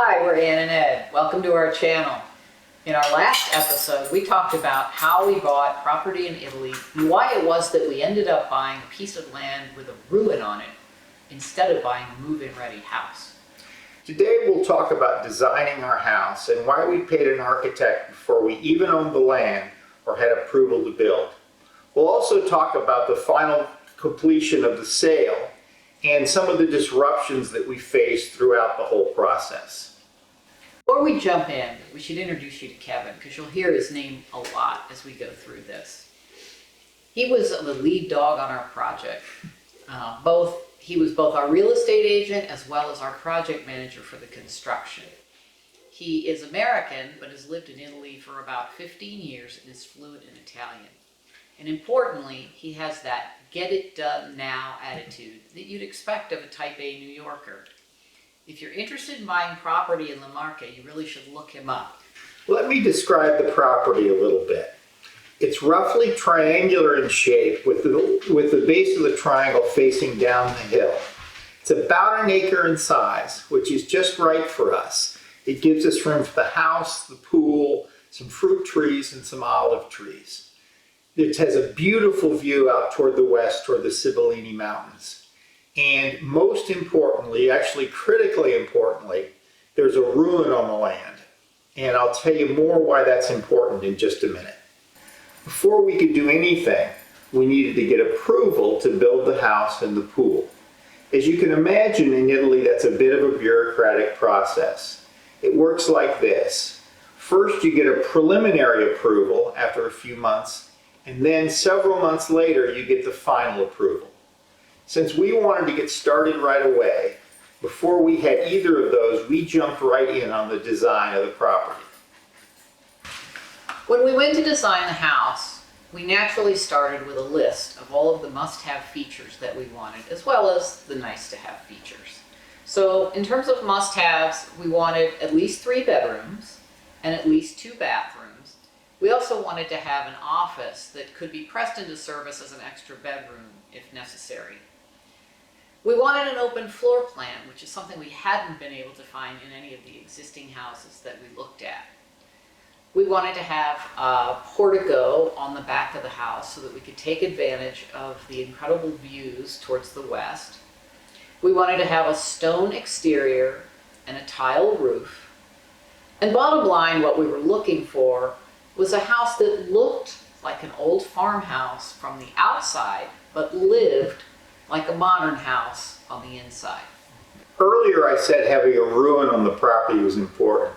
Hi, we're Ann and Ed. Welcome to our channel. In our last episode, we talked about how we bought property in Italy and why it was that we ended up buying a piece of land with a ruin on it instead of buying a move-in ready house. Today we'll talk about designing our house and why we paid an architect before we even owned the land or had approval to build. We'll also talk about the final completion of the sale and some of the disruptions that we faced throughout the whole process. Before we jump in, we should introduce you to Kevin because you'll hear his name a lot as we go through this. He was the lead dog on our project. He was both our real estate agent as well as our project manager for the construction. He is American but has lived in Italy for about 15 years and is fluent in Italian. And importantly, he has that get it done now attitude that you'd expect of a type A New Yorker. If you're interested in buying property in Marche, you really should look him up. Let me describe the property a little bit. It's roughly triangular in shape with the base of the triangle facing down the hill. It's about an acre in size, which is just right for us. It gives us room for the house, the pool, some fruit trees, and some olive trees. It has a beautiful view out toward the west, toward the Sibillini Mountains. And most importantly, actually critically importantly, there's a ruin on the land. And I'll tell you more why that's important in just a minute. Before we could do anything, we needed to get approval to build the house and the pool. As you can imagine, in Italy, that's a bit of a bureaucratic process. It works like this. First, you get a preliminary approval after a few months, and then several months later, you get the final approval. Since we wanted to get started right away, before we had either of those, we jumped right in on the design of the property. When we went to design the house, we naturally started with a list of all of the must-have features that we wanted, as well as the nice-to-have features. So in terms of must-haves, we wanted at least 3 bedrooms and at least 2 bathrooms. We also wanted to have an office that could be pressed into service as an extra bedroom if necessary. We wanted an open floor plan, which is something we hadn't been able to find in any of the existing houses that we looked at. We wanted to have a portico on the back of the house so that we could take advantage of the incredible views towards the west. We wanted to have a stone exterior and a tile roof. And bottom line, what we were looking for was a house that looked like an old farmhouse from the outside, but lived like a modern house on the inside. Earlier I said having a ruin on the property was important.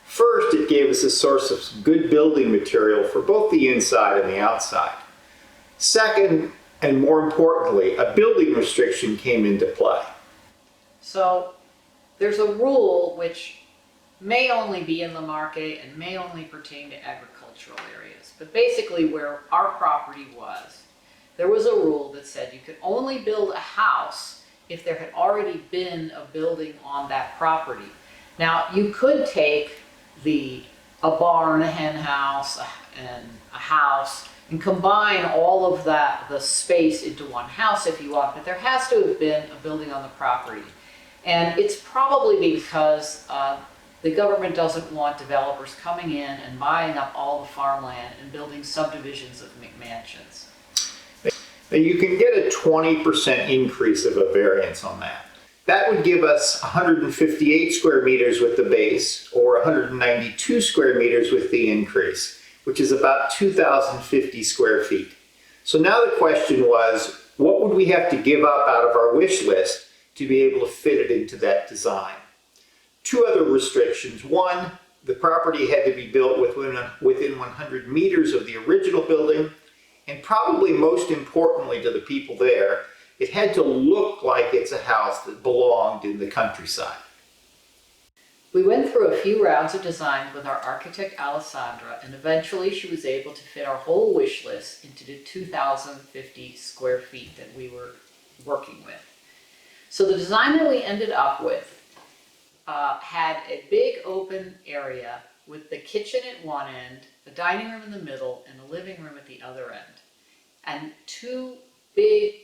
First, it gave us a source of some good building material for both the inside and the outside. Second, and more importantly, a building restriction came into play. So there's a rule which may only be in Marche and may only pertain to agricultural areas. But basically where our property was, there was a rule that said you could only build a house if there had already been a building on that property. Now you could take a barn, a hen house, and a house and combine all of the space into one house if you want, but there has to have been a building on the property. And it's probably because the government doesn't want developers coming in and buying up all the farmland and building subdivisions of McMansions. Now you can get a 20% increase of a variance on that. That would give us 158 square meters with the base or 192 square meters with the increase, which is about 2,050 square feet. So now the question was, what would we have to give up out of our wish list to be able to fit it into that design? 2 other restrictions. One, the property had to be built within 100 meters of the original building, and probably most importantly to the people there, it had to look like it's a house that belonged in the countryside. We went through a few rounds of designs with our architect Alessandra, and eventually she was able to fit our whole wish list into the 2,050 square feet that we were working with. So the design that we ended up with had a big open area with the kitchen at one end, the dining room in the middle, and the living room at the other end. And 2 big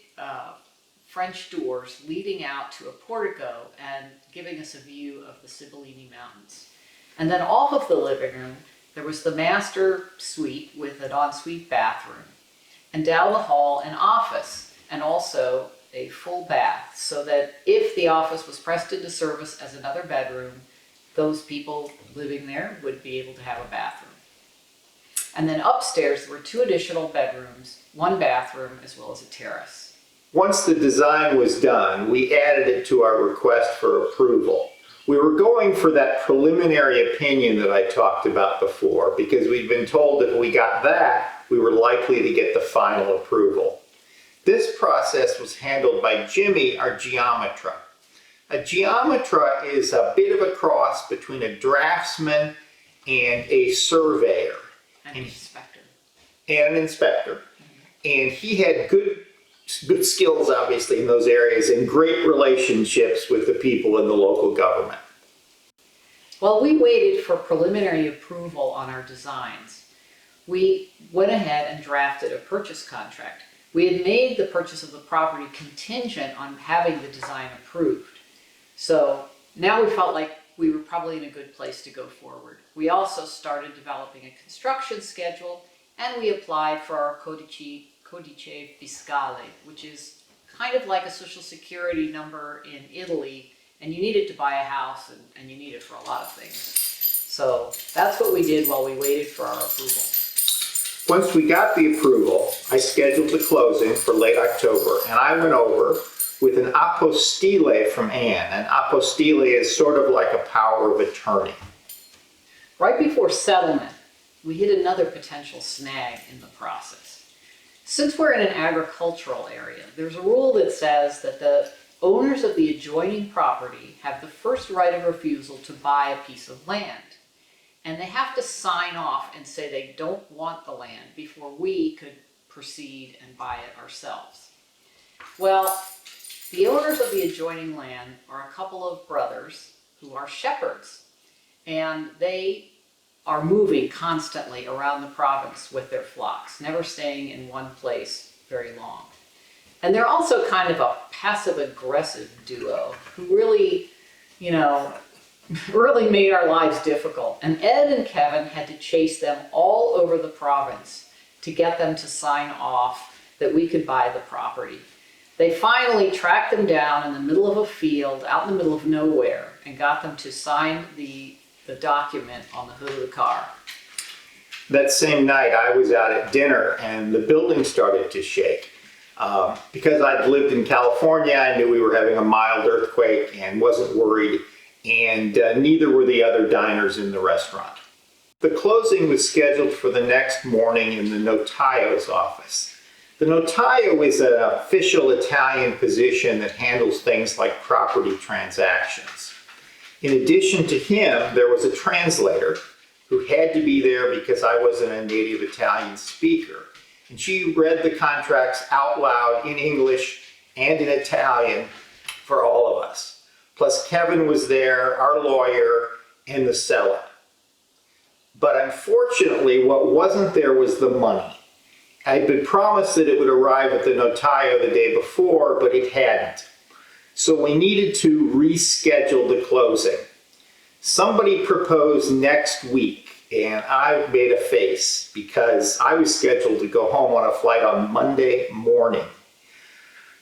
French doors leading out to a portico and giving us a view of the Sibillini Mountains. And then off of the living room, there was the master suite with an ensuite bathroom. And down the hall, an office, and also a full bath, so that if the office was pressed into service as another bedroom, those people living there would be able to have a bathroom. And then upstairs, there were 2 additional bedrooms, 1 bathroom, as well as a terrace. Once the design was done, we added it to our request for approval. We were going for that preliminary opinion that I talked about before because we'd been told if we got that, we were likely to get the final approval. This process was handled by Jimmy, our geometra. A geometra is a bit of a cross between a draftsman and a surveyor. And an inspector. And an inspector. And he had good skills, obviously, in those areas and great relationships with the people in the local government. While we waited for preliminary approval on our designs, we went ahead and drafted a purchase contract. We had made the purchase of the property contingent on having the design approved. So now we felt like we were probably in a good place to go forward. We also started developing a construction schedule, and we applied for our Codice Fiscale, which is kind of like a social security number in Italy, and you need it to buy a house, and you need it for a lot of things. So that's what we did while we waited for our approval. Once we got the approval, I scheduled the closing for late October, and I went over with an apostille from Anne. An apostille is sort of like a power of attorney. Right before settlement, we hit another potential snag in the process. Since we're in an agricultural area, there's a rule that says that the owners of the adjoining property have the first right of refusal to buy a piece of land. And they have to sign off and say they don't want the land before we could proceed and buy it ourselves. Well, the owners of the adjoining land are a couple of brothers who are shepherds, and they are moving constantly around the province with their flocks, never staying in one place very long. And they're also kind of a passive-aggressive duo who really, really made our lives difficult. And Ed and Kevin had to chase them all over the province to get them to sign off that we could buy the property. They finally tracked them down in the middle of a field, out in the middle of nowhere, and got them to sign the document on the hood of the car. That same night, I was out at dinner, and the building started to shake. Because I'd lived in California, I knew we were having a mild earthquake and wasn't worried, and neither were the other diners in the restaurant. The closing was scheduled for the next morning in the notaio's office. The notaio is an official Italian position that handles things like property transactions. In addition to him, there was a translator who had to be there because I wasn't a native Italian speaker. And she read the contracts out loud in English and in Italian for all of us. Plus Kevin was there, our lawyer, and the seller. But unfortunately, what wasn't there was the money. I'd been promised that it would arrive at the notaio the day before, but it hadn't. So we needed to reschedule the closing. Somebody proposed next week, and I made a face because I was scheduled to go home on a flight on Monday morning.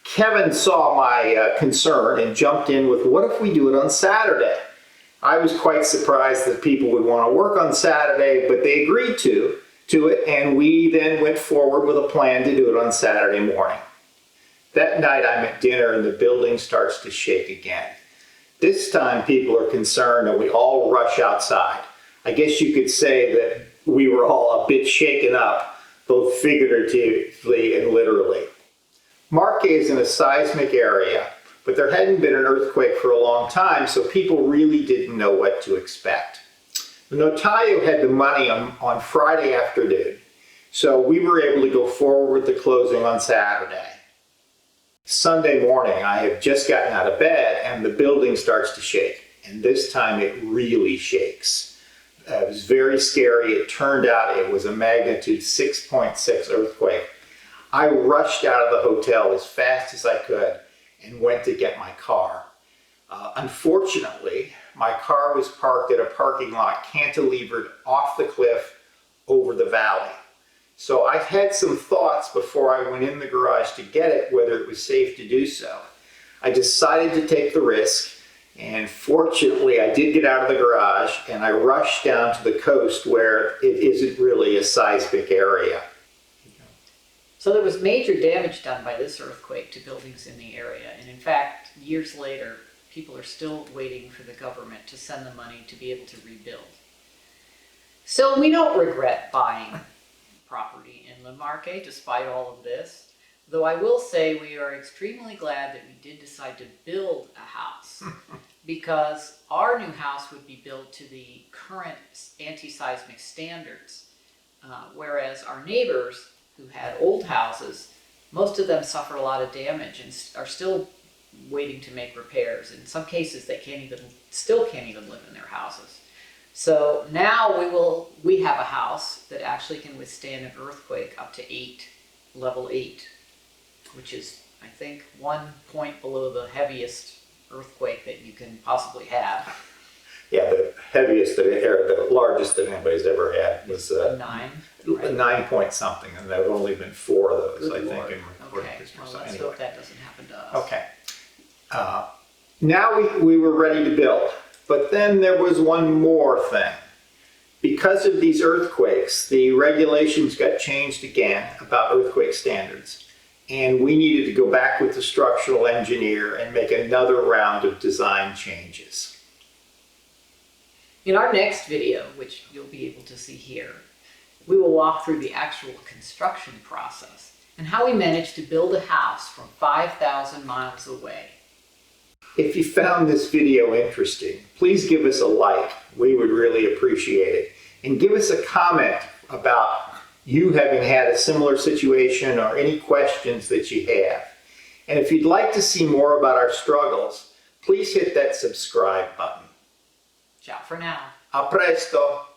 Kevin saw my concern and jumped in with, what if we do it on Saturday? I was quite surprised that people would want to work on Saturday, but they agreed to it, and we then went forward with a plan to do it on Saturday morning. That night I'm at dinner and the building starts to shake again. This time people are concerned and we all rush outside. I guess you could say that we were all a bit shaken up, both figuratively and literally. Marche is in a seismic area, but there hadn't been an earthquake for a long time, so people really didn't know what to expect. The notaio had the money on Friday afternoon, so we were able to go forward with the closing on Saturday. Sunday morning, I have just gotten out of bed and the building starts to shake, and this time it really shakes. It was very scary. It turned out it was a magnitude 6.6 earthquake. I rushed out of the hotel as fast as I could, and went to get my car. Unfortunately, my car was parked at a parking lot cantilevered off the cliff over the valley. So I had some thoughts before I went in the garage to get it, whether it was safe to do so. I decided to take the risk, and fortunately I did get out of the garage and I rushed down to the coast where it isn't really a seismic area. So there was major damage done by this earthquake to buildings in the area. And in fact, years later, people are still waiting for the government to send the money to be able to rebuild. So we don't regret buying property in La Marche despite all of this. Though I will say we are extremely glad that we did decide to build a house because our new house would be built to the current anti-seismic standards, whereas our neighbors who had old houses, most of them suffered a lot of damage and are still waiting to make repairs. In some cases, they still can't even live in their houses. So now we have a house that actually can withstand an earthquake up to level 8, which is, I think, 1 point below the heaviest earthquake that you can possibly have. Yeah, the heaviest, or the largest that anybody's ever had was 9. Right? 9 point something, and there have only been 4 of those, Good I Lord. think, in recorded Okay, history. well, So let's anyway. hope that doesn't happen to us. Okay. Now we were ready to build, but then there was one more thing. Because of these earthquakes, the regulations got changed again about earthquake standards, and we needed to go back with the structural engineer and make another round of design changes. In our next video, which you'll be able to see here, we will walk through the actual construction process and how we managed to build a house from 5,000 miles away. If you found this video interesting, please give us a like. We would really appreciate it. And give us a comment about you having had a similar situation or any questions that you have. And if you'd like to see more about our struggles, please hit that subscribe button. Ciao for now. A presto!